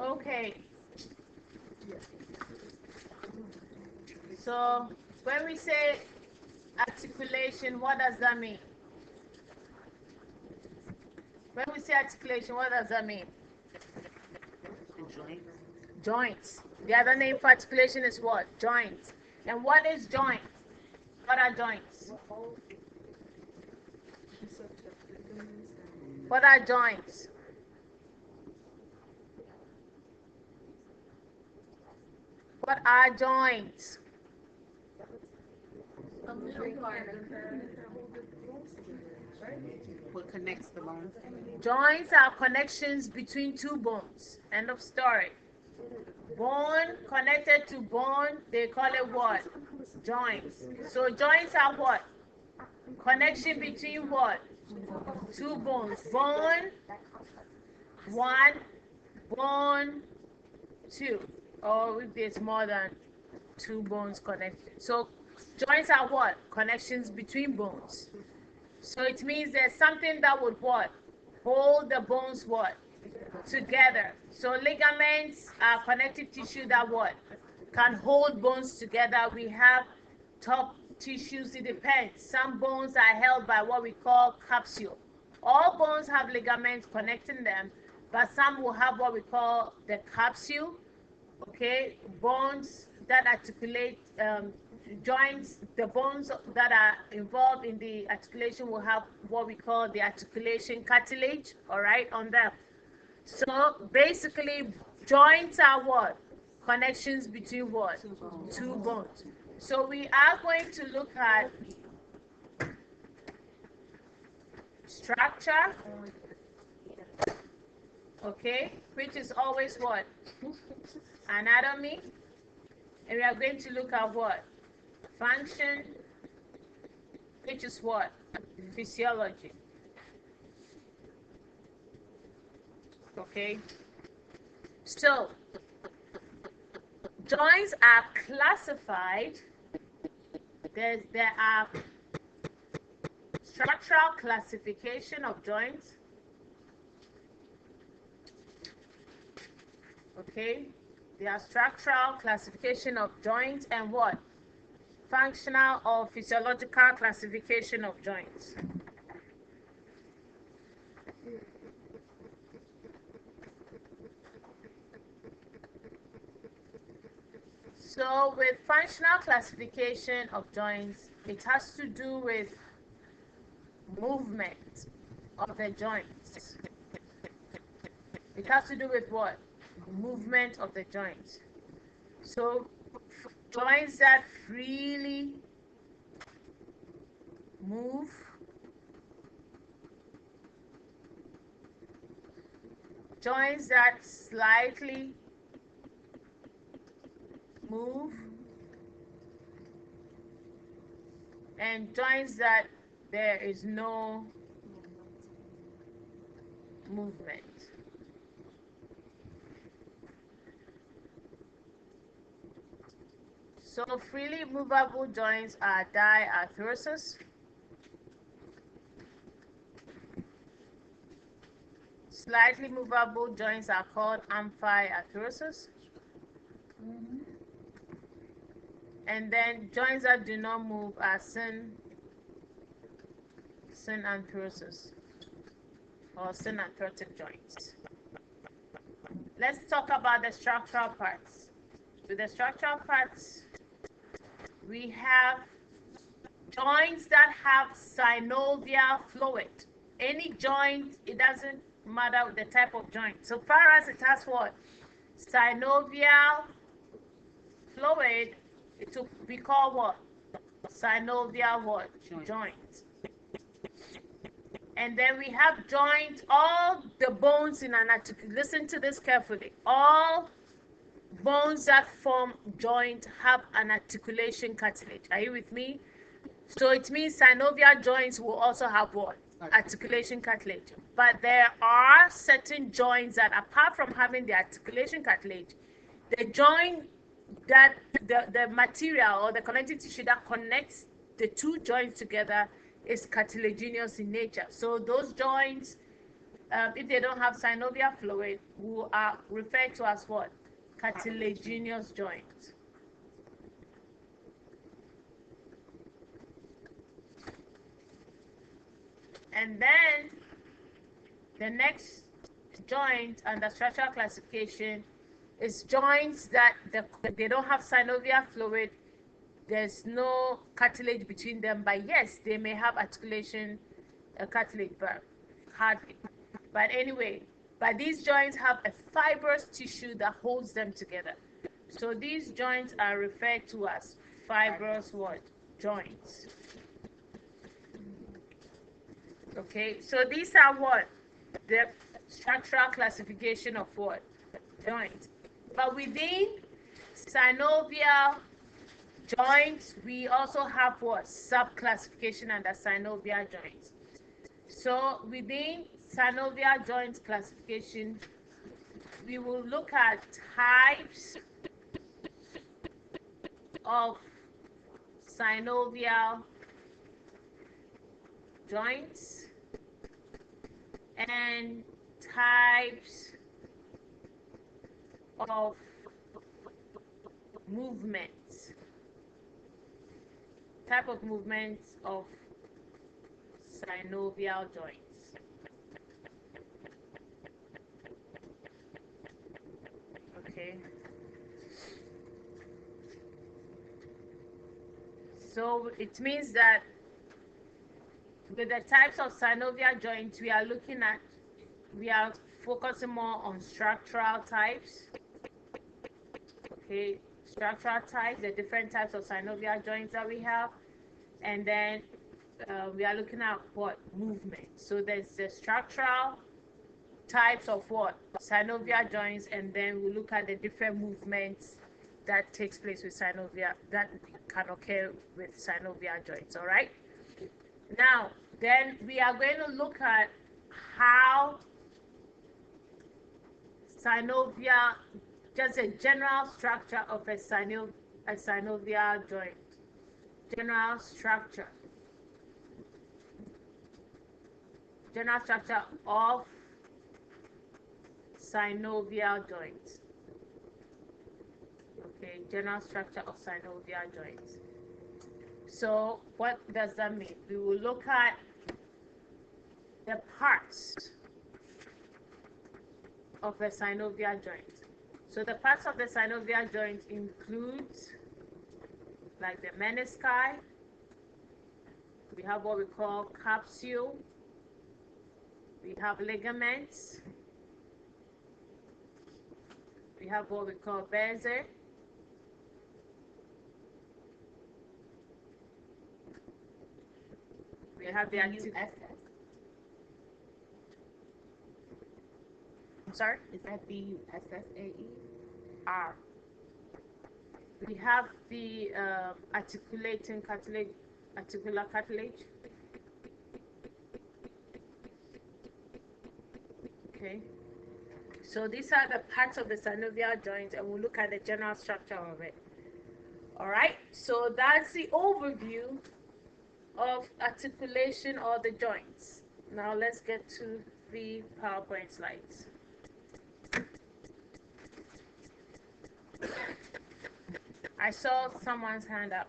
Okay. So when we say articulation, what does that mean? When we say articulation, what does that mean? Joints. Joints. The other name for articulation is what? Joints. And what is joints? What are joints? What are joints? What are joints? What connects the bones? Joints are connections between two bones. End of story. Bone connected to bone, they call it what? Joints. So joints are what? Connection between what? Two bones. Bone one, bone two. Or if there's more than two bones connected. So joints are what? Connections between bones. So it means there's something that would what? Hold the bones what? Together. So ligaments are connective tissue that what? Can hold bones together. We have top tissues, it depends. Some bones are held by what we call capsule. All bones have ligaments connecting them, but some will have what we call the capsule. Okay, bones that articulate joints, the bones that are involved in the articulation will have what we call the articulation cartilage, all right, on them. So basically, joints are what? Connections between what? Two bones. So we are going to look at structure, okay, which is always what? Anatomy. And we are going to look at what? Function, which is what? Physiology. Okay. So, joints are classified. There are structural classification of joints. Okay. There are structural classification of joints and what? Functional or physiological classification of joints. So with functional classification of joints, it has to do with movement of the joints. It has to do with what? Movement of the joints. So joints that freely move, joints that slightly move, and joints that there is no movement. So freely movable joints are diarthrosis. Slightly movable joints are called amphiarthrosis. And then joints that do not move are synanthrosis or synanthrotic joints. Let's talk about the structural parts. With the structural parts, we have joints that have synovial fluid. Any joint, it doesn't matter the type of joint. So far as it has what? Synovial fluid, it will be called what? Synovial what? Joint. And then we have joints, all the bones in an articulation. Listen to this carefully. All bones that form joint have an articulation cartilage. Are you with me? So it means synovial joints will also have what? Articulation cartilage. But there are certain joints that, apart from having the articulation cartilage, the joint that the material or the connective tissue that connects the two joints together is cartilaginous in nature. So those joints if they don't have synovial fluid, we are referred to as what? Cartilaginous joint. And then the next joint under structural classification is joints that they don't have synovial fluid. There's no cartilage between them, but yes, they may have articulation cartilage, but hardly. But anyway, but these joints have a fibrous tissue that holds them together. So these joints are referred to as fibrous what? Joints. Okay, so these are what? The structural classification of what? Joints. But within synovial joints, we also have what? Subclassification under synovial joints. So within synovial joints classification, we will look at types of synovial joints and types of movements. Type of movements of synovial joints. Okay. So it means that with the types of synovial joints we are focusing more on structural types. Okay, structural types, the different types of synovial joints that we have, and then we are looking at what? Movement. So there's the structural types of what? Synovial joints, and then we look at the different movements that takes place with synovial, that can occur with synovial joints. All right. Now, then we are going to look at how synovial, just a general structure of a synovial joint. General structure. General structure of synovial joints. Okay, general structure of synovial joints. So what does that mean? We will look at the parts of a synovial joint. So the parts of the synovial joint include like the menisci. We have what we call capsule. We have ligaments. We have what we call bursa. We have the I'm sorry? Is that BUSSAE? R. We have the articulating cartilage, articular cartilage. Okay. So these are the parts of the synovial joint, and we'll look at the general structure of it. All right. So that's the overview of articulation or the joints. Now let's get to the PowerPoint slides. I saw someone's hand up.